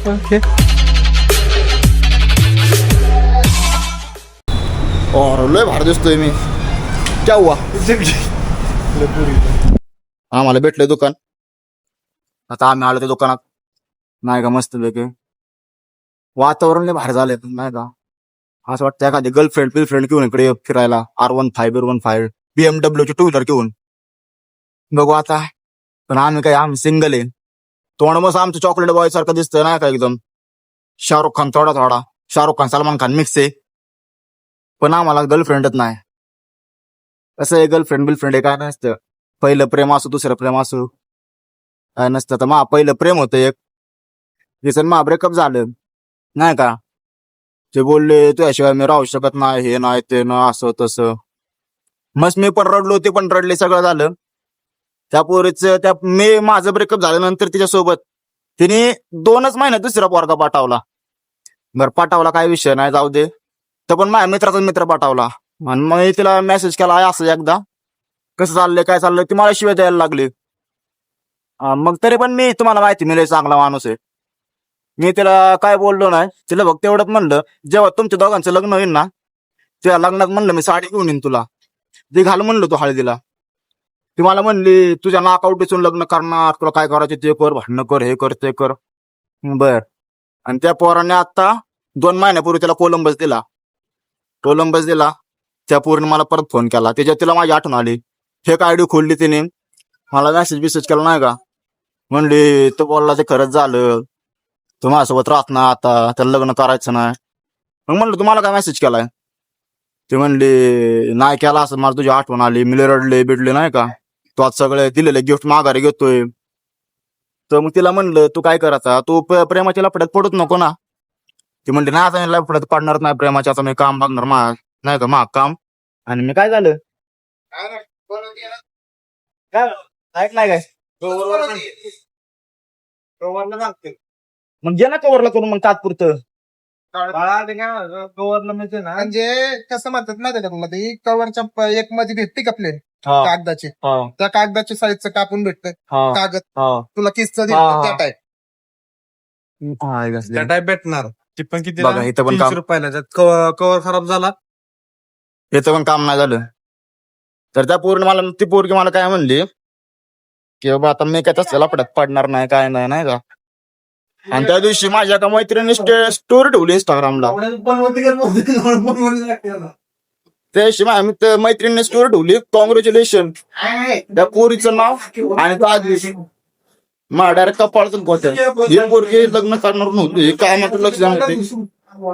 Okay. लय भारी दिसतोय मी. क्या हुआ? आम्हाला भेटलंय दुकान. आता आम्ही आलो त्या दुकानात. नाही का मस्त पैकी वातावरण लय भारी झालंय नाही का. असं वाटतं एखादी गर्लफ्रेंड घेऊन इकडे फिरायला. R15 BMW ची 2 व्हीलर घेऊन बघू आता. पण आम्ही सिंगल आहे. तोंड मस्त आमचं चॉकलेट बॉय सारखं दिसतंय नाही का एकदम. शाहरुख खान थोडा शाहरुख खान सलमान खान मिक्स आहे. पण आम्हाला गर्लफ्रेंडच नाही. कसं आहे गर्लफ्रेंड हे काय नसतं. पहिलं प्रेम असो दुसरं प्रेम असो काय नसतं. तर मा पहिलं प्रेम होतं एक दिसन मा ब्रेकअप झालं नाही का. ते बोलले तुझ्याशिवाय मी राहू शकत नाही हे नाही ते ना असं तसं. मस्त मी पण रडलो ते पण रडले सगळं झालं. त्या पोरीचं माझं ब्रेकअप झाल्यानंतर तिच्यासोबत तिने 2च महिन्यात दुसरा पोरगा पाठवला. बरं पाठवला काय विषय नाही जाऊ दे. तर पण माझ्या मित्राचा मित्र पाठवला. आणि मग मी तिला मेसेज केला असं एकदा कसं चाललंय काय चाललंय ती मला शिवाय द्यायला लागली. मग तरी पण मी तुम्हाला माहिती मिळेल चांगला माणूस आहे. मी तिला काय बोललो नाही. तिला फक्त एवढंच म्हणलं जेव्हा तुमच्या दोघांचं लग्न होईल ना त्या लग्नात म्हणलं मी साडी घेऊन येईन तुला ती घाल म्हणलं तू हळदीला. ती मला म्हणली तुझ्या नाकाउटीसून लग्न करणार तुला काय करायचं ते कर भांडणं कर हे कर ते कर. बर. आणि त्या पोराने आता 2 महिन्यापूर्वी त्याला कोलंबस दिला. त्या पोरीने मला परत फोन केला. त्याच्यात तिला माझी आठवण आली. फेक आयडी खोलली तिने मला मेसेज केला नाही का. म्हणली तो बोलला ते खरंच झालं तू माझ्यासोबत राहत ना आता त्याला लग्न करायचं नाही. मग म्हणलं तुम्हाला काय मेसेज केलाय. ते म्हणली नाही केला असं मला तुझी आठवण आली मी रडले बिडले नाही का. तू आज सगळे दिलेले गिफ्ट माघारी घेतोय. तर मग तिला म्हणलं तू काय करायचा तू प्रेमाच्या लफड्यात पडत नको ना. ती म्हणली नाही आता लफड्यात पडणार नाही प्रेमाच्या आता मी काम बघणार नाही का माग काम. आणि मी काय झालं काय ऐक नाही काय मग जे ना कवरला करून मग तात्पुरतं गव्हर्नमेंट म्हणजे कसं म्हणतात माहिती का तुम्हाला ते कव्हरच्या एक मध्ये भेटते का प्लेन कागदाची त्या कागदाच्या साईजचं कापून भेटतं कागद तुला किसचं त्या टाईप त्या टाईप भेटणार ती पण किती बघा इथं पण 300 रुपयाला कव्हर खराब झाला इथं पण काम नाही झालं. तर त्या ती पोरगी मला काय म्हणली की बाबा आता मी काय तसल्या लफड्यात पडणार नाही काय नाही का. आणि त्या दिवशी माझ्या एका मैत्रिणी स्टोरी ठेवली इंस्टाग्रामला. त्या दिवशी माझ्या मैत्रिणीने स्टोरी ठेवली कॉंग्रॅच्युलेशन त्या पोरीचं नाव आणि त्या दिवशी मला डायरेक्ट कपाळच गोत्या ही पोरगी लग्न करणार नव्हती काय मात्र लक्ष जाणार होती.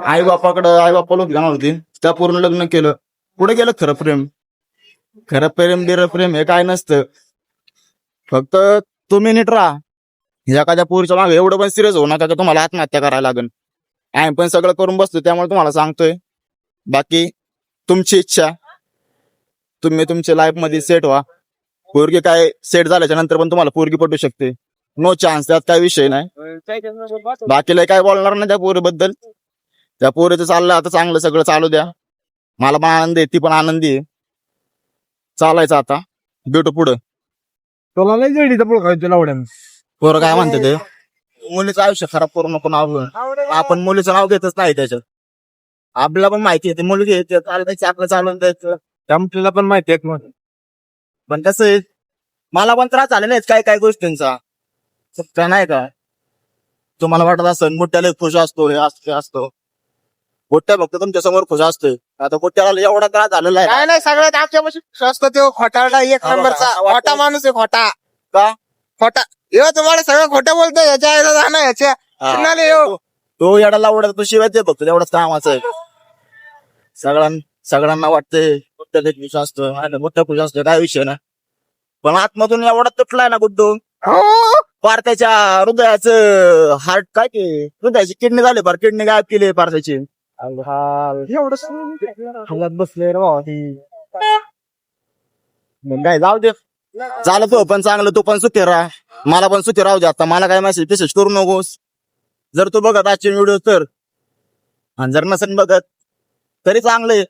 आई बापाला जाणार होती. त्या पोरीनं लग्न केलं. पुढे गेलं खरं प्रेम हे काय नसतं. फक्त तुम्ही नीट राहा. एखाद्या पोरीच्या मागे एवढं पण सिरियस होऊ नका तुम्हाला आत्महत्या करायला लागेल. आम्ही पण सगळं करून बसतो त्यामुळे तुम्हाला सांगतोय. बाकी तुमची इच्छा तुम्ही तुमच्या लाईफ मध्ये सेट व्हा. पोरगी काय सेट झाल्याच्या नंतर पण तुम्हाला पोरगी पटू शकते. नो चान्स त्यात काय विषय नाही. बाकीला काय बोलणार नाही त्या पोरीबद्दल. त्या पोरीचं चाललं आता चांगलं सगळं चालू द्या. मला पण आनंद आहे ती पण आनंदी आहे. चालायचं आता भेटू पुढं. तुला नाही जडी तर पोरं काय म्हणते ते मुलीचं आयुष्य खराब करू नको नाव. आपण मुलीचं नाव घेतच नाही त्याच्यात. आपल्याला पण माहिती आहे मुलगी येते चालायचं आपलं चालून द्यायचं आपल्याला पण माहिती आहे. पण कसं आहे मला पण त्रास झालेला आहे काय गोष्टींचा काय नाही का. तुम्हाला वाटत असं मोठ्याला खुश असतो हे असतो मोठ्या फक्त तुमच्या समोर खुश असतोय. आता मोठ्याला एवढा त्रास झालेला आहे. नाही सगळ्यात आमच्यापाशी स्वस्त तो खोटारडा एक नंबरचा खोटा माणूस आहे. खोटा का खोटा तुम्हाला सगळं खोटं बोलतोय याच्या जाणं याच्या तो येडाला आवडत तो शिवाय ते बघतो तेवढंच कामाचं आहे. सगळ्यांना वाटतंय मोठ्याला खुश असतो मोठ्या खुश असतो काय विषय ना. पण आतमधून एवढा तुटलाय ना गुड्डू पार त्याच्या हृदयाचं हार्ट काय की हृदयाची किडनी झाली पार किडनी गायब केली पार त्याची. एवढं बसले काय जाऊ दे झालं तो पण चांगलं तू पण सुखी राहा मला पण सुखी राहू दे. आता मला काय मेसेज करू नकोस. जर तू बघत आजचे व्हिडिओ तर आणि जर नसेल बघत तरी चांगले.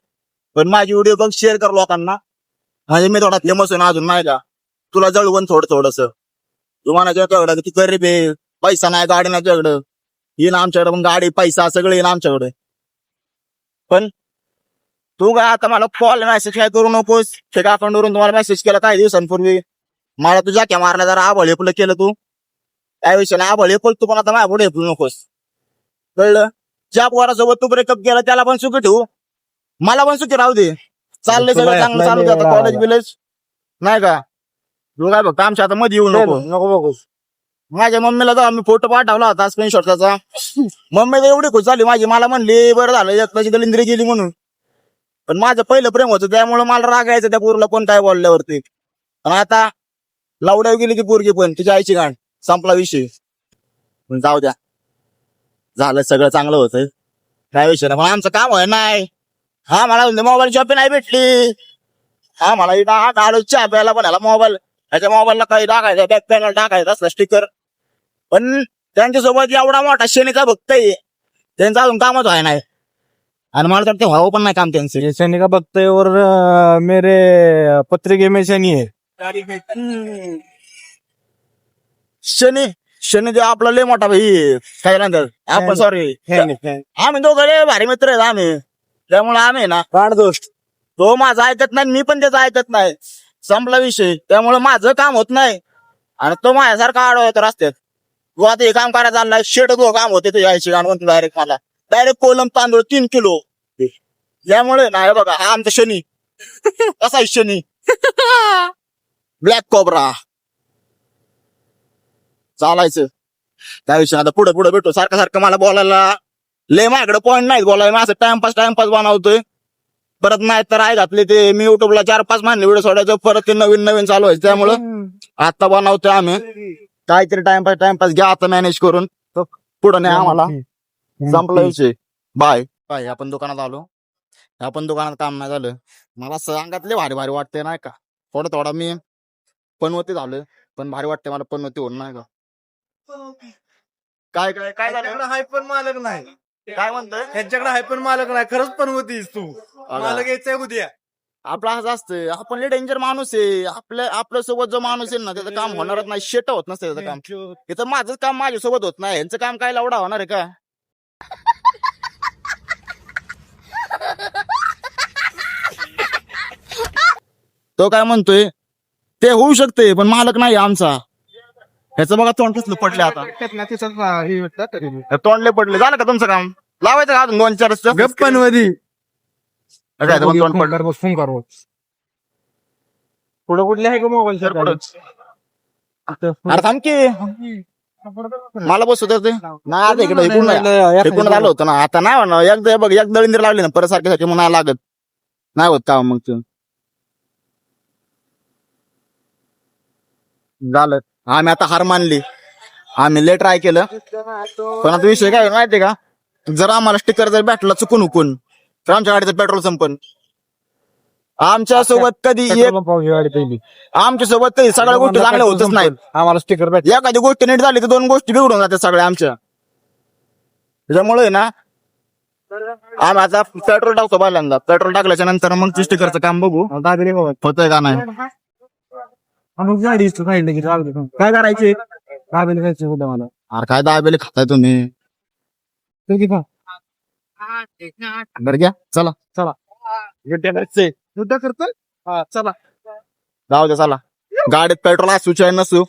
पण माझी व्हिडिओ बघ शेअर कर लोकांना. म्हणजे मी थोडा फेमस आहे ना अजून नाही का. तुला जळवण थोडस तुम्हाला तुझ्याकडं किती गरीब आहे पैसा नाही गाडी नाही तुझ्याकडं येईन आमच्याकडे, मग गाडी पैसा सगळं येईन आमच्याकडे. पण तू काय आता मला कॉल मेसेज काय करू नकोस. त्या अकाउंटवरून तुम्हाला मेसेज केला काही दिवसांपूर्वी. मला तुझ्या क्या मारला जरा आबळ हेपलं केलं तू. काय विषय नाही, आबळ हेपल तू, पण आता माझ्या पुढे हेपलू नकोस. कळलं? ज्या पोरासोबत तू ब्रेकअप केला त्याला पण सुखी ठेवू, मला पण सुखी राहू दे. चाललंय सगळं चांगलं चालू दे आता. कॉलेज बिलेज नाही का तू काय बघ आमच्या आता मध्ये येऊ नको. नको माझ्या मम्मीला तर आम्ही फोटो पाठवला होता स्क्रीनशॉट त्याचा. मम्मी तर एवढी खुश झाली माझी, मला म्हणली बरं झालं एकदाची दलिंद्री गेली म्हणून. पण माझं पहिलं प्रेम होतं त्यामुळे मला राग यायचं त्या पोरीला कोण काय बोलल्यावरती. आणि आता लावड्यावर गेली ती पोरगी, पण तिच्या आईची गाण संपला विषय. पण जाऊ द्या, झालं सगळं चांगलं होतं, काय विषय नाही. पण आमचं काम आहे नाही. हा मला मोबाईल शॉपी नाही भेटली. हा मला चहा प्यायला पण ह्याला मोबाईल, ह्याच्या मोबाईलला काही टाकायचं, बॅक पॅनल टाकायचं असलं स्टिकर. पण त्यांच्यासोबत एवढा मोठा शनीचा भक्त आहे, त्यांचं अजून कामच व्हाय नाही. आणि मला तर ते व्हावं पण नाही काम त्यांचं. ये शनि का भक्त है और मेरे पत्रिके में शनि है. शनी जो आपला लय मोठा भाई काय म्हणतात आपण, सॉरी आम्ही दोघं लय भारी मित्र आहेत आम्ही. त्यामुळे आम्ही ना दोस्त तो माझं ऐकत नाही, मी पण त्याचं ऐकत नाही, संपला विषय. त्यामुळे माझं काम होत नाही आणि तो माझ्यासारखा आडवा येतो रस्त्यात. तू आता हे काम करायला चाललाय, शेट तो काम होते तुझ्या आईची गाण म्हणतो डायरेक्ट मला. डायरेक्ट कोलम तांदूळ 3 किलो. त्यामुळे नाही बघा हा आमचा शनी कसा शनी ब्लॅक कोब्रा. चालायचं त्या विषयी आता पुढे पुढे भेटतो. सारखं सारखं मला बोलायला लय माझ्याकडे पॉईंट नाहीत बोलायला. मी असं टाइमपास बनवतोय. परत नाही तर आहे घातले ते मी युट्यूबला 4-5 महिने व्हिडिओ सोडायचं, परत ते नवीन चालू व्हायचं. त्यामुळं आता बनवतोय आम्ही काहीतरी टाइमपास घ्या आता मॅनेज करून. पुढे नाही आम्हाला संपला विषय. बाय. आपण दुकानात आलो, आपण दुकानात काम नाही झालं. मला सांगातले भारी भारी वाटते नाही का. थोडा मी पनवती झालोय, पण भारी वाटते मला पनवती होऊन नाही का. काय काय काय झालं? हाय पण मालक नाही. काय म्हणतोय? ह्यांच्याकडे हाय पण मालक नाही. खरंच पण होतीस तू. मालक यायचंय उद्या. आपला असं असतं, आपण लय डेंजर माणूस आहे. आपल्या सोबत जो माणूस आहे ना त्याचं काम होणारच नाही, शेट होत नसतं त्याचं काम. इथं माझं काम माझ्यासोबत होत नाही, यांचं काम काय लावडा होणार आहे का. तो काय म्हणतोय ते होऊ शकते, पण मालक नाही आमचा. ह्याचं बघा तोंड कसलं पडले आता. तोंडले पडले. झालं का तुमचं काम? लावायचं का अजून 2-4 गप्पांमध्ये तोंड पडलं. फोन करू. पुढे कुठले आहे का मोबाईल अरे थांब की मला बसू दे. नाही आता इकडे इकडून झालं होतं ना. आता नाही म्हणा, एकदा बघ एक दळिंदर लावली ना परत सारखी मग नाही लागत, नाही होत का मग ते झालं. आम्ही आता हार मानली, आम्ही लय ट्राय केलं. पण आता विषय काय माहितीये का, जर आम्हाला स्टिकर जर भेटला चुकून उकून तर आमच्या गाडीचं पेट्रोल संपन. आमच्या सोबत कधी आमच्या सोबत कधी सगळ्या गोष्टी चांगल्या होतच नाहीत. आम्हाला स्टिकर भेट. एखादी गोष्ट नीट झाली तर 2 गोष्टी बिघडून जातात सगळ्या आमच्या. त्याच्यामुळे ना आम्ही आता पेट्रोल टाकतो पहिल्यांदा. पेट्रोल टाकल्याच्या नंतर मग स्टिकरचं काम बघू होतंय का नाही. गाडी काय करायचे दाबेली खायचे उद्या मला. अरे काय दाबेली खाताय तुम्ही. बरं घ्या चला युद्ध करतोय. हा चला जाऊ दे चला. गाडीत पेट्रोल असू चाहे नसू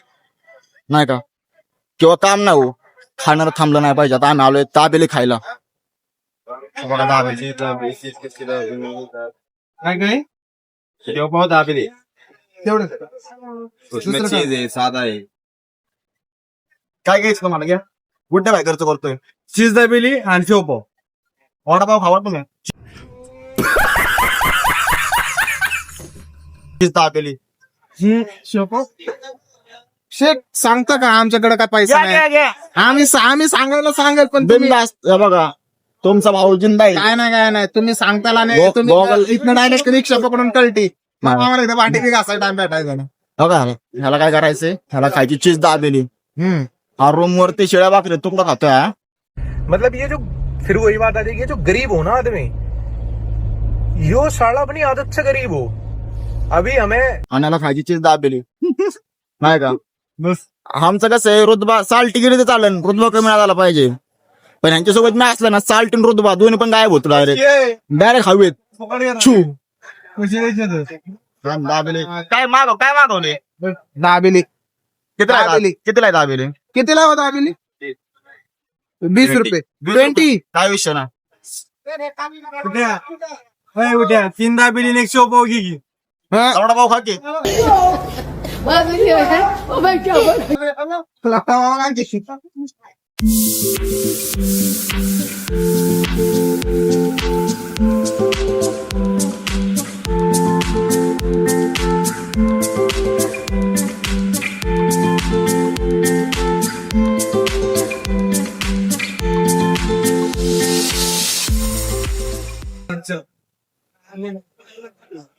नाही का, किंवा काम नाही हो, खाणार थांबलं नाही पाहिजे. आता आम्ही आलोय दाबेली खायला. बघा दाबेली काय दाबेली तेवढं साधा आहे. काय घ्यायचं तुम्हाला घ्या. गुड्डे भाई खर्च करतोय. चीज दाबेली आणि शेवपाव. वडापाव खावा तुम्ही. चीज दाबेली शेवपाव शेट सांगता का आमच्याकडे काय पैसा नाही. आम्ही सांगायला सांगेल पण तुम्ही बिनधास्त. बघा तुमचा भाऊ जिंदा आहे. काय नाही तुम्ही सांगताला नाही. तुम्ही इथनं डायरेक्ट रिक्षा पकडून कळटी. आम्हाला एकदा वाटी बी घासायला टाइम भेटायचा ना. बघा ह्याला काय करायचंय, ह्याला खायची चीज दाबेली. हा रूम वरती शेळ्या भाकरी तुकडा खातोय. मतलब ये जो फिर वही बात आ जाएगी, जो गरीब हो ना आदमी, यो साला अपनी आदत से गरीब हो. अभी हमें आणि ह्याला खायची चीज दाबेली नाही का. आमचं कसं आहे, रुतबा साल टिकीट चालेल, रुतबा कमी झाला पाहिजे. पण यांच्यासोबत मी असला ना साल्टीन रुतबा दोन्ही पण गायब होतो डायरेक्ट हवेत छू काय मागवले दाबेली कितीला दाबेले कितीला हो दाबेली 20 रुपये 20 काय विषय ना उद्या 3 दाबेली 100 पाव घे की. हा. एवढा भाऊ खाके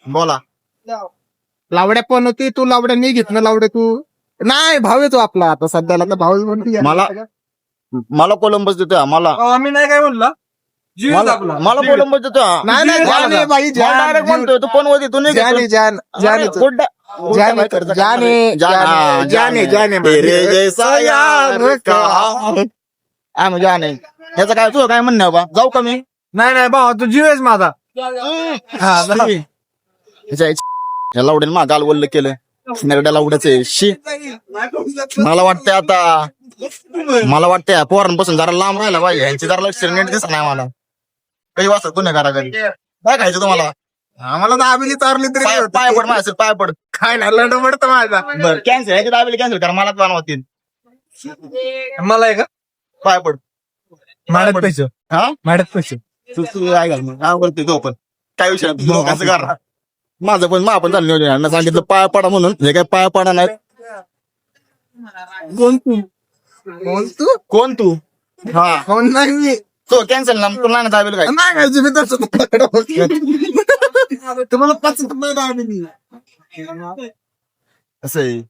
बोला लावड्या पण होती तू लावड्या नाही घेतलं लावड्या तू नाही भाव येतो आपला आता सध्याला तर भाव म्हणून मला कोलंबस देतो मला आम्ही नाही काय म्हणला जीव मला आपला मला कोलंबस देतो नाही नाही जान आहे बाई डायरेक्ट म्हणतोय तू फोन मध्ये तू नाही जाने जान जाने जाने जाने तेरे जैसा यार का आम्ही जाने याचं काय तुझं काय म्हणणं आहे बा जाऊ का मी नाही भाऊ तू जीव आहेस माझा. या लावड्याने मा गाल वल्ल केलं नरड्या लावड्याच आहे शी मला वाटतंय पोरांपासून जरा लांब राहिला पाहिजे यांची जरा लक्ष नीट दिसत नाही मला काही वाजता गुन्हेगाराकडे काय खायचं तुम्हाला आम्हाला दाबेली चारली तरी पाय पड माझ्या पाय पड काय ना लंड पडतं माझा बरं कॅन्सल ह्याची दाबेली कॅन्सल करा मलाच बनवतील मला आहे का पाय पड माड्यात पैसे हा माड्यात पैसे तू काय घाल मग आवडते तो पण काय विषय नाही, लोकांचं करा माझं पण मा पण चाललं यांना सांगितलं पाय पडा म्हणून हे काय पाय पडा नाही कोण तू हा कोण नाही मी तो कॅन्सल ना तुला नाही दाबेल काय नाही खायची मी तसं तुम्हाला पचत नाही दाबेली असं आहे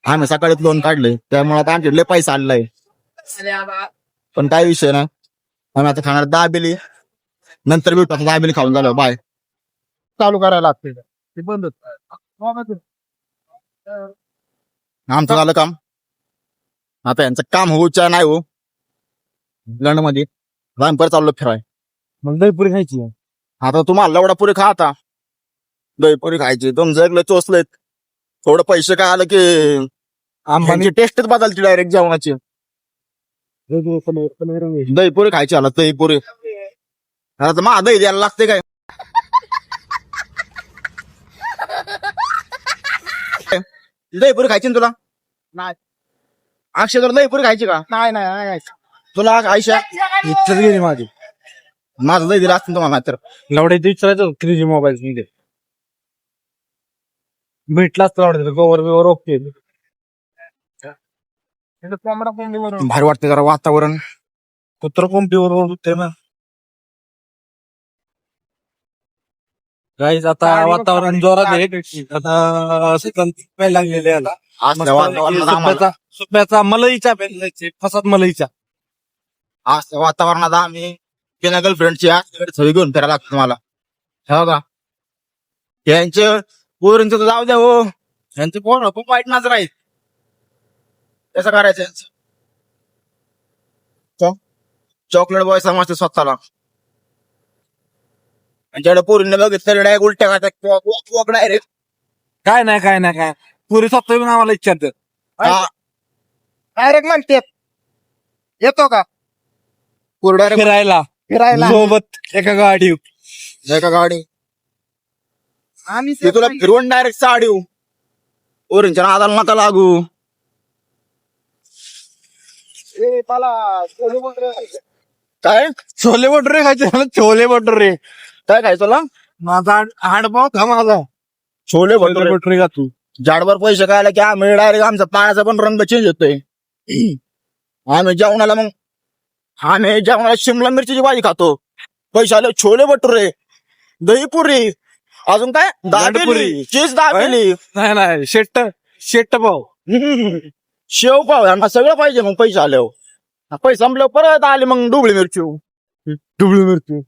आम्ही सकाळीच लोन काढले त्यामुळे आता आमच्याकडे पैसा आलेला आहे पण काय विषय ना आम्ही आता खाणार दाबेली नंतर भेटू आता दाबेली खाऊन झालं बाय चालू करायला लागते ते बंद आमचं झालं काम आता यांचं काम होऊच्या नाही हो लंड मध्ये आम्ही परत चाललो फिराय मग दहीपुरी खायची आता तुम्हाला लवडा पुरी खा आता दहीपुरी खायची तुमचं एकलं चोचलेत थोडं पैसे काय आलं की आंबाची टेस्टच बदलती डायरेक्ट जेवणाची दहीपुरी खायची आला दहीपुरी आता मा दही द्यायला लागते काय दहीपुरी खायची ना तुला नाही अक्षय तुला दहीपुरी खायची का नाही नाही तुला आयशा इच्छाच गेली माझी माझं दही दिलं असतं तुम्हाला तर लवड्याचं विचारायचं 3G मोबाईल मध्ये भेटलाच तर आवडत गोवर बिवर ओके भारी वाटते जरा वातावरण कुत्र कोंबडीवर ओढते ना गाईज आता वातावरण जोरात आहे आता प्यायला लागलेले आता असल्या वातावरणात आम्हाला सुप्याचा मलईचा प्यायला फसाद मलईचा असल्या वातावरणात आम्ही बिना गर्लफ्रेंडची सगळी घेऊन फिरायला लागतो मला हे बघा यांचे पोरींचं तर जाऊ द्या हो यांचे पोर खूप वाईट नजर आहेत कसं करायचं यांचं चॉकलेट बॉय समजते स्वतःला त्यांच्याकडे पोरींना बघितलं डायरेक्ट उलट्या खात्यात डायरेक्ट काय नाही पुरी स्वतः येऊन आम्हाला इच्छात डायरेक्ट म्हणते येतो का डायरेक्ट फिरायला सोबत एका गाडी एका गाडी आम्ही ते तुला फिरवून डायरेक्ट साडी ओरींच्या नादाला नका लागू काय छोले भटुरे खायचे छोले भटुरे काय खायचं तुला माझा हाडपाव खा माझा छोले भटुरे भटुरे का तू जाडभर पैसे खायला की आम्ही डायरेक्ट आमचा पाण्याचा पण रंग चेंज होतोय आम्ही जेवणाला शिमला मिरचीची भाजी खातो पैसे आले छोले भटुरे दहीपुरी अजून काय दाबेली चीज दाबेली नाही शेट्ट पाव शेव पाव यांना सगळं पाहिजे मग पैसे आले पैसे संपल्यावर परत आले मग डुबळी मिरची डुबळी मिरची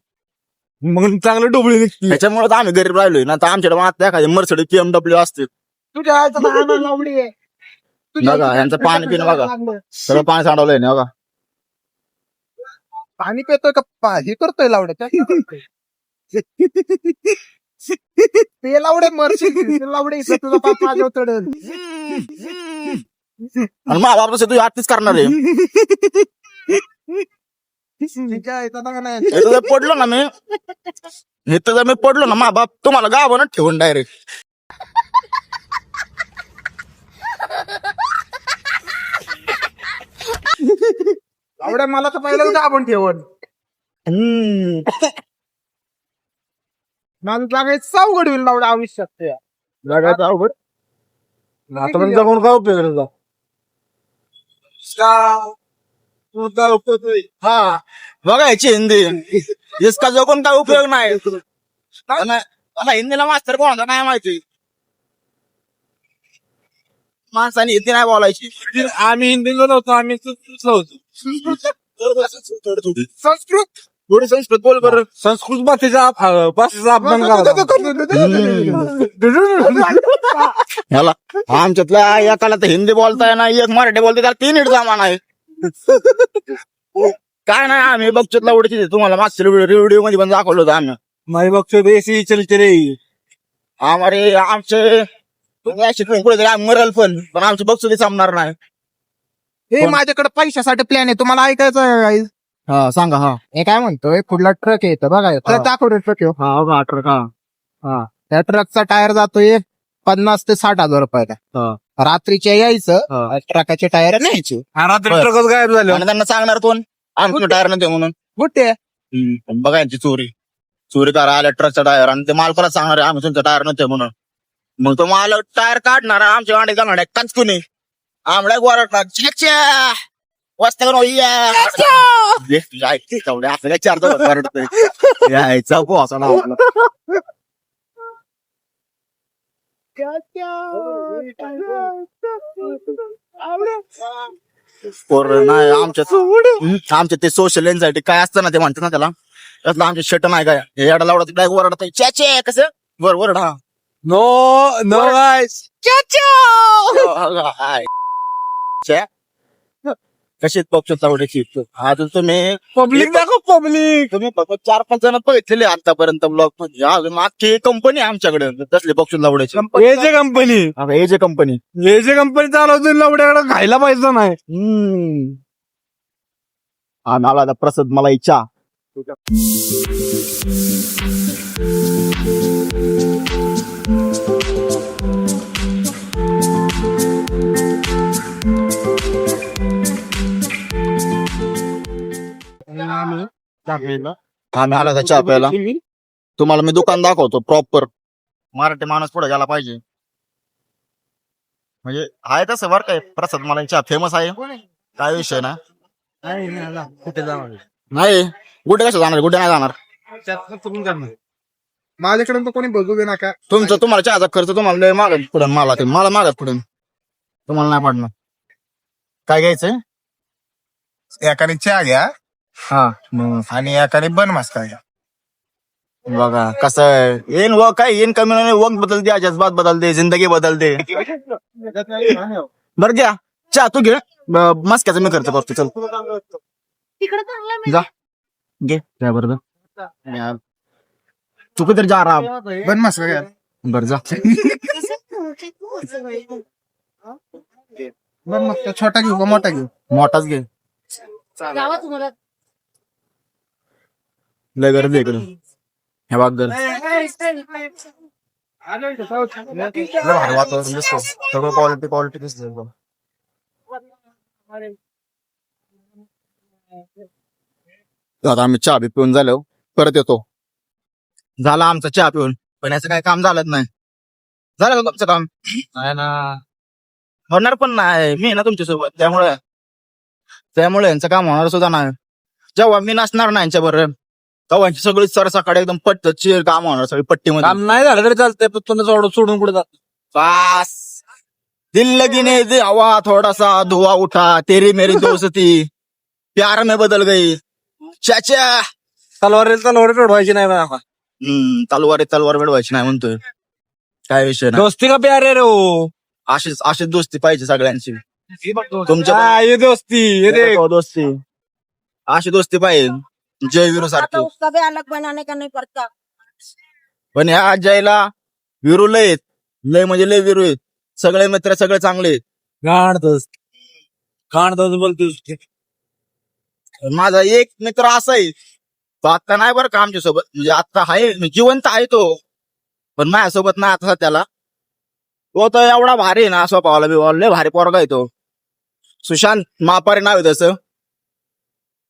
मग चांगलं डुबळी निघते त्याच्यामुळे तर आम्ही गरीब राहिलोय ना तर आमच्याकडे आता एखादी मर्सिडीज BMW असते तुझ्या लावडी आहे बघा यांचं पाणी पिणं बघा सगळं पाणी सांडवलंय ना बघा. पाणी पितोय का हे करतोय लावड्या ते लावडे मरशील लावडे इथं तुझा पाप माझ्यावर चढेल. आणि मा बाबा तू आत्तीच करणार आहे. तिच्या इथं बघा ना. इथं जर पडलो ना मी इथं जर मी पडलो ना मा बाप तुम्हाला गावानं ठेवून डायरेक्ट. लावड्या मला तर पहिलं आपण ठेवण माझं लागायचं सावघड होईल लावड्या आयुष्यात तुझ्या. जगायचं अवघड. आतापर्यंत जगून काय उपयोग आहे त्याचा? हा बघायची हिंदी इसका जगून काय उपयोग नाही. मला हिंदीला मास्तर कोणाचा नाही माहिती. माणसाने हिंदी नाही बोलायची. आम्ही हिंदीला नव्हतो, आम्ही होतो. संस्कृत थोडी संस्कृत बोल बरं. संस्कृत भाषेचा अपमान ह्याला आमच्यातल्या एकाला तर हिंदी बोलताय ना एक मराठी बोलते त्याला 3 जमान आहे. काय नाही आम्ही बघतो लावडीची तुम्हाला मागच्या व्हिडिओ मध्ये पण दाखवलं होतं आम्ही. माई बघतो बेसी चलते रे. आम्हाला आमचे कुठेतरी आम्ही मरल पण आमचं बघतो ते जमणार नाही. हे माझ्याकडे पैशासाठी प्लॅन आहे तुम्हाला ऐकायचं आहे guys? हा सांगा. हा हे काय म्हणतोय पुढला ट्रक येतं बघा ट्रक दाखवतो ट्रक येऊ. हा ट्रक हा त्या ट्रकचा टायर जातोय 50 ते 60 हजार रुपयाला. हा. रात्रीच्या यायचं हा. ट्रकाचे टायर न्यायचे. रात्री बरं. ट्रकच गायब झाले. आणि त्यांना सांगणार कोण आमचं टायर नव्हते म्हणून. कुठे पण बघा यांची चोरी करा आल्या ट्रकचा टायर आणि ते मालकाला सांगणार आम्ही तुमचं टायर नव्हते म्हणून. मग तो मालक टायर काढणार आमच्या गाडी घालणार काचकुनी आमड्या गोरा वाजता असं काय 4 तास यायचा पोहोचा ना नाही आमच्या ते सोशल एन्झायटी काय असतं ना ते म्हणतात ना त्याला त्यातलं आमचे शट नाही काय हे याडा लावडा तिकडे वरडा चे कसं वर हा नो गाईस. कशीच पक्ष चावड्याची अजून तुम्ही पब्लिक दाखव पब्लिक. तुम्ही फक्त 4-5 जण बघितलेले आतापर्यंत ब्लॉग मध्ये अजून मागची कंपनी आमच्याकडे तसले पक्ष लावड्याची एजे कंपनी एजे कंपनी चालवतो लवड्याकडे खायला पाहिजे नाही. आम्हाला आता प्रसाद मला इच्छा आम्ही आला तर चहा प्यायला. तुम्हाला मी दुकान दाखवतो प्रॉपर मराठी माणूस पुढे गेला पाहिजे म्हणजे आहे तसं बरं काय प्रसाद मला चहा फेमस आहे काय विषय ना कुठे जाणार नाही गुड्डे कसं जाणार गुड्डे नाही जाणार माझ्याकडे तर कोणी बघू दे नका. तुम्हाला चहाचा खर्च तुम्हाला लय मागत पुढे मला मागत पुढे तुम्हाला नाही पडणार. काय घ्यायचंय एकाने चहा घ्या हा आणि एकाने बन मस्का घ्या. बघा कसं आहे येन वक काय येन कमी नाही वक्त बदलते जज्बात बदलते जिंदगी बदलते. बरं घ्या चहा तू घे मस्क्याचा मी खर्च करतो चल जा घे त्या बरोबर तू किती जा रहा बन मस्का घ्या. बर जा बन मस्का छोटा घेऊ का मोठा घेऊ. मोठाच घे लय गर्दी इकडे हे बाग गर्दी वातावरण दिसतो सगळं क्वालिटी दिसत आता आम्ही चहा बी पिऊन झालो परत येतो. झाला आमचं चहा पिऊन पण याचं काय काम झालंच नाही. झालं का तुमचं काम नाही ना होणार पण नाही मी ना तुमच्यासोबत त्यामुळे यांचं काम होणार सुद्धा नाही. जेव्हा मी नसणार ना यांच्या बरोबर तेव्हा यांची सगळी सर सकाळी एकदम पट्टची काम होणार सगळी पट्टीमध्ये. काम नाही झालं तरी चालतंय पण तुला सोडून कुठे जात बस दिल लगी ने दे हवा थोड़ा सा धुआ उठा तेरी मेरी दोस्ती प्यार में बदल गई चाचा. तलवार सोडवायची नाही बा. तलवार वेळवायची नाही म्हणतोय काय विषय नाही. दोस्ती का प्यार आहे रे हो. अशीच दोस्ती पाहिजे सगळ्यांची. तुमच्या हा, ये दोस्ती ये देख. दोस्ती अशी दोस्ती पाहिजे जय वीरू सारखी. तो उसका भी अलग बनाने का नहीं पड़ता. पण ह्या जयला वीरू लय आहेत. लय म्हणजे लय वीरू आहेत. सगळे मित्र सगळे चांगले आहेत. गाण दोस्त बोलतोस. माझा एक मित्र असा आहे, तो आता नाही बरं का आमच्या सोबत, म्हणजे आता आहे जिवंत आहे तो, पण माझ्यासोबत नाही आता त्याला. तो तर एवढा भारी आहे ना स्वभावाला बिवाला, लय भारी पोरगा आहे तो. सुशांत मापारी नाव आहे त्याचं.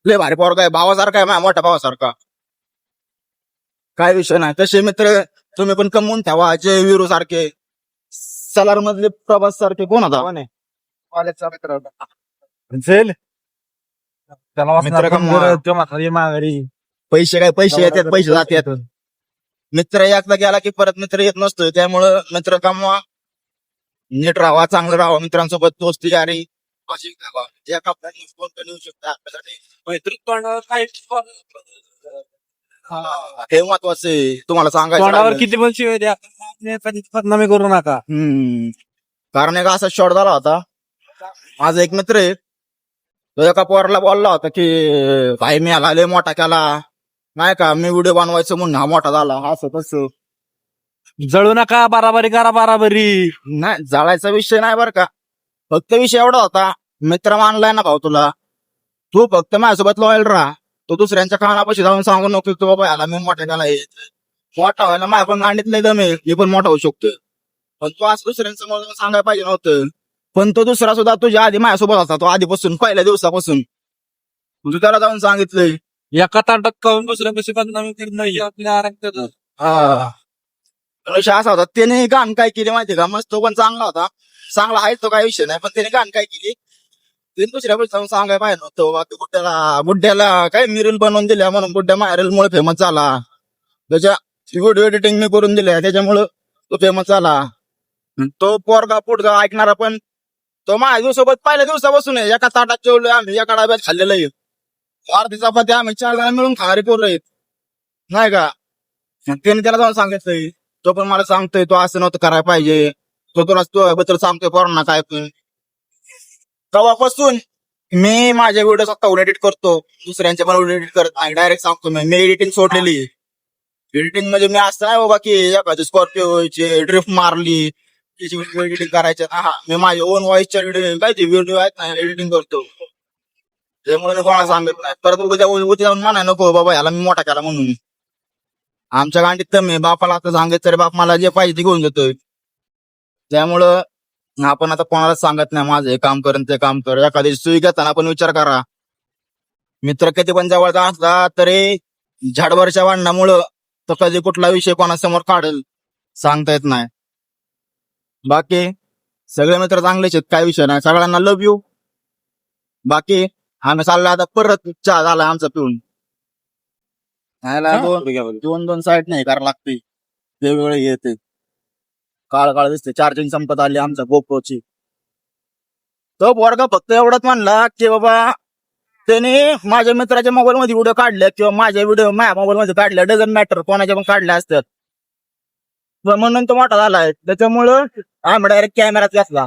लय भारी पोरगा आहे, भावासारखा आहे, माझ्या मोठ्या भावासारखा. काय विषय नाही. तसे मित्र तुम्ही पण कमवून ठेवा. जय वीरू सारखे, सलार मधले प्रभास सारखे. कोण होता कॉलेजचा मित्र होता. चल त्याला मित्र कमवा. माघारी पैसे येतात पैसे जातात. मित्र एकदा गेला की परत मित्र येत नसतो. त्यामुळं मित्र कमवा, नीट राहा, चांगलं राहा, मित्रांसोबत दोस्ती यारी अशी ठेवा. ज्या कंपनी कोण पण येऊ शकता आपल्यासाठी. हे महत्वाचं आहे तुम्हाला सांगायचं तोंडावर राहिलं. किती पण शिवाय द्या, बदनामी करू नका. कारण एक असा शॉट झाला होता. माझा एक मित्र आहे, तो एका पोराला बोलला होता की भाई मी आला लय मोठा केला नाही का, मी व्हिडिओ बनवायचं म्हणून हा मोठा झाला, असं तसं. जळू नका, बाराबारी करा बाराबारी. नाही जाळायचा विषय नाही बरं का. फक्त विषय एवढा होता, मित्र मानलाय ना भाऊ तुला, तू फक्त माझ्यासोबत लॉयल राहा. तो दुसऱ्यांच्या कानापाशी जाऊन सांगू नको की बाबा याला मी मोठा केला. मोठा व्हायला माझ्या पण गांडीतलं दम आहे, मी पण मोठा होऊ शकतो. पण तू असं दुसऱ्यांसमोर सांगायला पाहिजे नव्हतं. पण तो दुसरा सुद्धा तुझ्या आधी माझ्यासोबत होता, तो आधीपासून पहिल्या दिवसापासून. तू त्याला जाऊन सांगितलंय. एका ताटात खाऊन दुसऱ्यापाशी बदनामी करणं हे आपल्या आरक्षण. विषय असा होता, त्याने गाण काय केली माहिती का, मस्त तो पण चांगला होता, चांगला आहे तो काही विषय नाही. पण त्याने गाण काय केली, ते दुसऱ्यापाशी जाऊन सांगायला पाहिजे नव्हतं. बाकी गुड्ड्याला काय मिरल बनवून दिल्या म्हणून गुड्ड्या मायरल मुळे फेमस झाला. त्याच्या व्हिडिओ एडिटिंग मी करून दिल्या त्याच्यामुळं तो फेमस झाला. तो पोरगा पुटगा ऐकणारा पण तो माझ्या सोबत पहिल्या दिवसापासून आहे. एका ताटात जेवलोय आम्ही, एका डाब्यात खाल्लेलं आहे. अर्धी चपाती आम्ही 4 जण मिळून खाणारे पोरं आहेत नाही का. त्याने त्याला जाऊन सांगितलंय, तो पण मला सांगतोय तो असं नव्हतं करायला पाहिजे. तो तुला बद्दल सांगतोय पोरांना काय पण. तेव्हापासून मी माझे व्हिडिओ स्वतः एडिट करतो, दुसऱ्यांचे पण एडिट करत नाही. डायरेक्ट सांगतो मी एडिटिंग सोडलेली. एडिटिंग म्हणजे मी असं नाही बाबा की एखादी स्कॉर्पिओची ड्रिफ्ट मारली त्याची व्हिडिओ एडिटिंग करायचे. मी माझे ओन व्हॉइसच्या व्हिडिओ आहेत ना एडिटिंग करतो. त्यामुळे मी कोणाला सांगत नाही. परत उद्या जाऊन म्हणाय नको बाबा याला मी मोठा केला म्हणून. आमच्या गांडीत तर मी बापाला आता सांगत तरी बाप मला जे पाहिजे ते घेऊन देतोय. त्यामुळं आपण आता कोणाला सांगत नाही माझं हे काम कर ते काम कर. एखादी सुई घेताना पण विचार करा. मित्र किती पण जवळचा असला तरी झाडभरच्या भांडणामुळं तो कधी कुठला विषय कोणासमोर काढेल सांगता येत नाही. बाकी सगळे मित्र चांगलेच आहेत, काय विषय नाही. सगळ्यांना लव्ह यू. बाकी आम्ही चाललो आता परत, चहा झाला आमचा पिऊन. दोन साईड नाही करावं लागते, वेगवेगळे येते. काळ दिसते, चार्जिंग संपत आली आमच्या गोप्रोची. तो वर्ग फक्त एवढंच म्हणला की बाबा त्याने माझ्या मित्राच्या मोबाईल मध्ये व्हिडिओ काढले किंवा माझ्या मोबाईल मध्ये काढल्या, डझंट मॅटर, कोणाच्या पण काढल्या असतात. म्हणून तो मोठा झालाय. त्याच्यामुळं आम्ही डायरेक्ट कॅमेरात घेतला.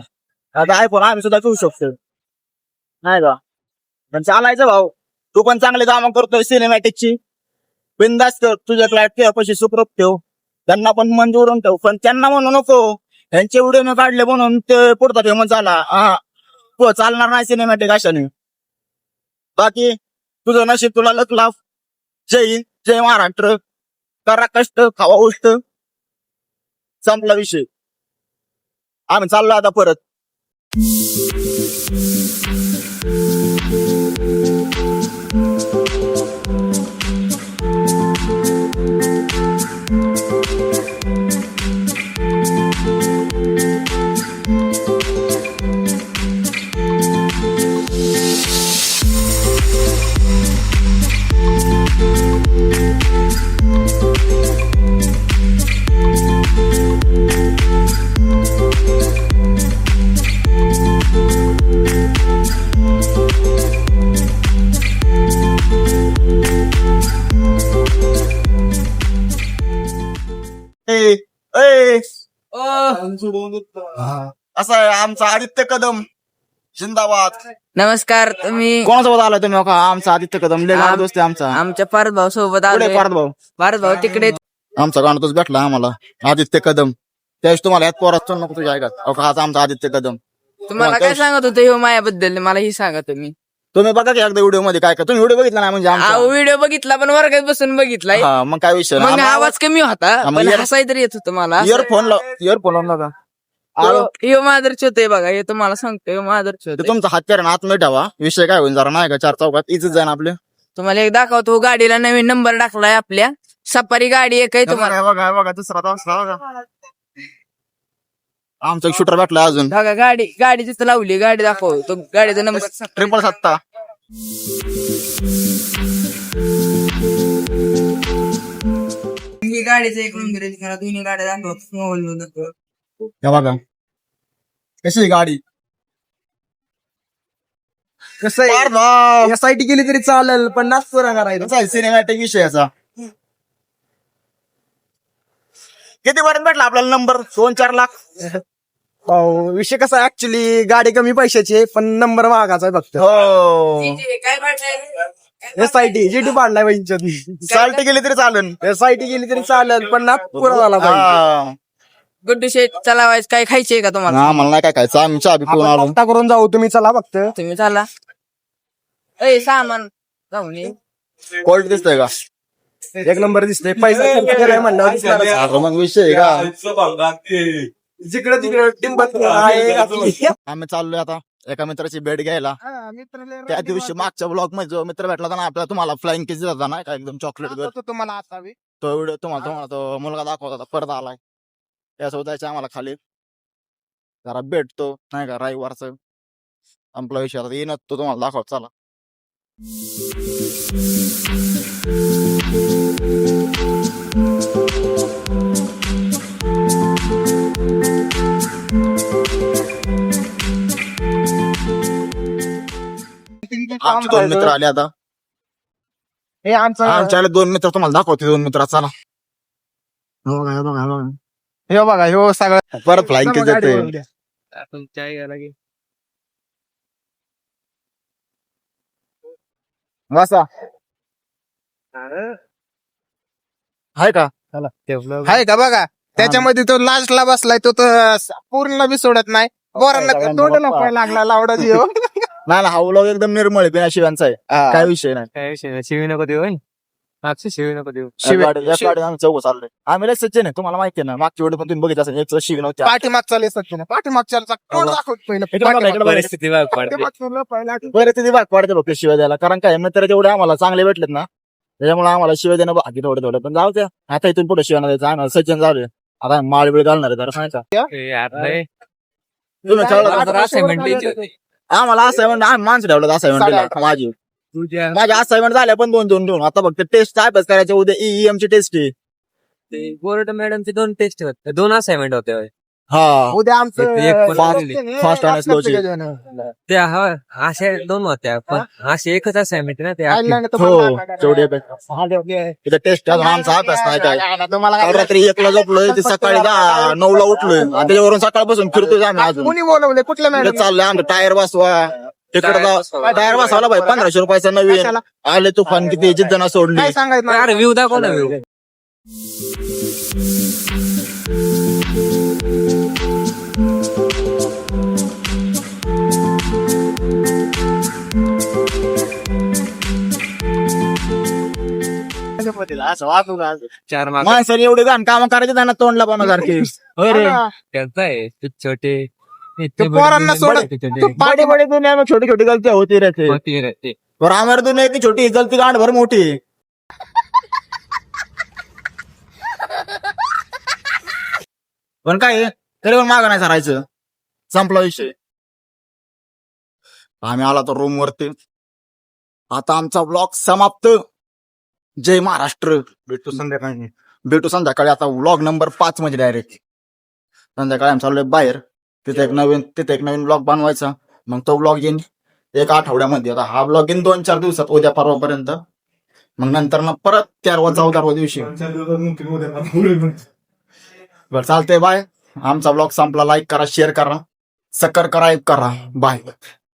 आता आयफोन आम्ही सुद्धा घेऊ शकतो नाही का. पण चालायचं भाऊ, तू पण चांगले कामं करतोय सिनेमॅटिकची, बिंदास कर. तुझ्या पैसे सुखरूप ठेव, त्यांना पण मन जोडून ठेव. पण त्यांना म्हणू नको त्यांचे व्हिडिओ मी काढले म्हणून ते पुढचा फेमस झाला. चालणार नाही सिनेमॅटिक अशाने. बाकी तुझं नशीब, तुला लक लाभ. जय हिंद, जय महाराष्ट्र. करा कष्ट, खावा उष्ट. संपला विषय. आम्ही चाललो आता परत. असं आहे आमचा आदित्य कदम जिंदाबाद. नमस्कार. तुम्ही कोणासोबत आलाय तुम्ही? हो का, आमचा आदित्य कदम लय गाणं दोस्त आहे आमचा. आमच्या पारद भाऊ सोबत पुढे आलोय. पार्थ भाऊ, पारद भाऊ तिकडे आमचा गाणं तोच भेटला आम्हाला आदित्य कदम. त्यावेळेस तुम्हाला यात पोरात चल नको तुझ्या ऐकत. हो का, हाच आमचा आदित्य कदम. तुम्हाला काय सांगत होतं ह्यो मायाबद्दल, मला ही सांगा तुम्ही. तुम्ही बघा की एकदा व्हिडिओ मध्ये काय तुम्ही व्हिडिओ बघितला ना म्हणजे आमचा. व्हिडिओ बघितला पण वर्गात बसून बघितलाय. हा, मग काय विषय मग नाही. आवाज कमी होता मग पण ear- हसाय तरी येत होतं मला. इयरफोन लावून बघा. ह्यो मादरच होतोय बघा, हे तुम्हाला सांगतो ह्यो मादरच ते होतोय. तुमचा हात करा आत नाही ठेवा. विषय काय होईल जरा नाही का, 4 चौकात इथं जाईन आपले. तुम्हाला एक दाखवतो, गाडीला नवीन नंबर टाकलाय आपल्या. सफारी गाडी एक आहे तुम्हाला. बघा दुसरा बघा. आमचा एक शूटर भेटला अजून बघा गाडी जिथं लावली, गाडी दाखव तो गाडीचा नंबर. 777. ही गाडीचा एक नंबर आहे, तुम्हाला दोन्ही गाड्या दाखवतो. हे बघा कशी आहे गाडी. कसं आहे SIT केली तरी चालेल पण नागपूर करायचं. सिनेमॅटिक विषयाचा किती पर्यंत भेटला आपल्याला नंबर? 2-4 लाख. विषय कसा आहे ऍक्च्युली गाडी कमी पैशाची आहे पण नंबर महागाचा आहे फक्त. हो, काय पाहिजे? SIT GT पाडलाय पाहिजे. चालते गेली तरी चालेल. SIT केली तरी चालेल पण नागपूर झाला पाहिजे. हा. गुड्डू शेट चालावायचं काय खायचंय का तुम्हाला? ना, मला नाही काय खायचं. आम्ही चहा बी पिऊन आपण आलो. नाश्ता करून जाऊ, तुम्ही चला फक्त. तुम्ही चाला. सामान जाऊन ये. कोल्ड दिसतंय का? एक नंबर दिसतोय. पैसा खर्च केलाय म्हणल्यावर दिसणारच. अरे मग विषय आहे का? जिकडे तिकडे टिंबत आहे आपली. आम्ही चाललोय आता एका मित्राची भेट घ्यायला. त्या दिवशी मागच्या ब्लॉग मध्ये जो मित्र भेटला होता ना आपल्याला, तुम्हाला फ्लाइंग किस होता ना का एकदम चॉकलेट तुम्हाला असावी. तो व्हिडिओ तुम्हाला तो मुलगा दाखवत होता, परत आलाय. त्यासोबत जायचं आम्हाला खाली जरा भेटतो नाही का, रविवारचं आपला विषय आता येणं तो तुम्हाला दाखवत. चला आमचे 2 मित्र आले आता. हे आमचं आमच्या 2 मित्र तुम्हाला दाखवते. 2 मित्र चला. हो बघा, हे बघा ह्यो सगळं परत फ्लाइंग किस गाडी देते. वळवू द्या. वासा हाय का? आहे का बघा त्याच्यामध्ये तो लास्टला बसलाय तो तर पूर्ण बी सोडत नाही. बोरांना तोंड नको लागला लावडा जीव. नाही हा व्लॉग एकदम निर्मळ आहे, बिना शिव्यांचा आहे. काय विषय नाही. शिवी नको देऊ शिवी नको देऊ. आम्ही चौघ चाललोय. आम्ही लय सज्जन आहे, तुम्हाला माहिती आहे ना. मागच्या वेळी पण तुम्ही बघितलं असेल, एक शिवी नव्हती. पाठीमागचा लेसच नाही. पाठीमागच्या तोंड दाखवत पहिलं. परिस्थिती भाग पडते. परिस्थिती भाग पडते फक्त शिव्या द्यायला. कारण काय मित्र जेवढे आम्हाला चांगले भेटलेत ना, त्याच्यामुळे आम्हाला शिव्या देणं बाकी थोडं पण जाऊ द्या. आता इथून पुढे शिव्या द्यायचं. आम्हाला सज्जन जाऊ दे. आता माळ बिळ घालणार आहे जरा सांगायचा. तुम्ही चालला आम्हाला असाइनमेंट आम्ही माणसं ठेवलं असाइनमेंट माझी माझ्या असाइनमेंट झाल्या पण 2 देऊन. आता फक्त टेस्ट अभ्यास करायचे. उद्या EEM ची टेस्ट आहे. बोर्ड मॅडमचे 2 टेस्ट होते, 2 असाइनमेंट होते. हा, उद्या आमचं एक पण फास्ट आणि स्लो ची. त्या अशा 2 होत्या पण अशी एकच असाइनमेंट ना ते. हो, तेवढी तिथे टेस्ट अजून आमचा अभ्यास नाही काय. काल रात्री 1ला झोपलोय, ते सकाळी 9ला उठलोय आणि त्याच्यावरून सकाळपासून फिरतोय आम्ही अजून. कोणी बोलवले कुठल्या इकडे मॅडम? चाललंय आमचं टायर बसवा तिकडे टायर बसवायला भाई 1500 रुपयाचा नवीन आले. तुफान किती जिद्दना सोडली. काय सांगायचं मला? व्ह्यू दाखव ना व्ह्यू. असं वाचू का? 4 मार्क माणसाने एवढे घाण काम करायचे त्यांना तोंडला बनवसारखे. होय रे. त्यांचा आहे ते छोटे. ते पोरांना सोडत बड़ी बड़ी दुनिया में छोटी छोटी गलतियां होती रहती है. और हमारी दुनिया इतनी छोटी, गलती गांड भर मोठी. पण काय तरी पण मागं नाही सरायचं. संपला विषय. आम्ही आला तर रूम वरती. आता आमचा ब्लॉग समाप्त. जय महाराष्ट्र. भेटू संध्याकाळी आता व्लॉग नंबर 5 मध्ये डायरेक्ट. संध्याकाळी आम्ही चाललोय बाहेर. तिथे एक नवीन ब्लॉग बनवायचा. मग तो ब्लॉग येईन 1 आठवड्यामध्ये. आता हा ब्लॉग येईन 2-4 दिवसात, उद्या परवापर्यंत. मग नंतर ना परत 13-14 दिवशी. बरं चालतंय, बाय. आमचा ब्लॉग संपला. लाईक करा, शेअर करा. सबस्क्राईब करा. बाय.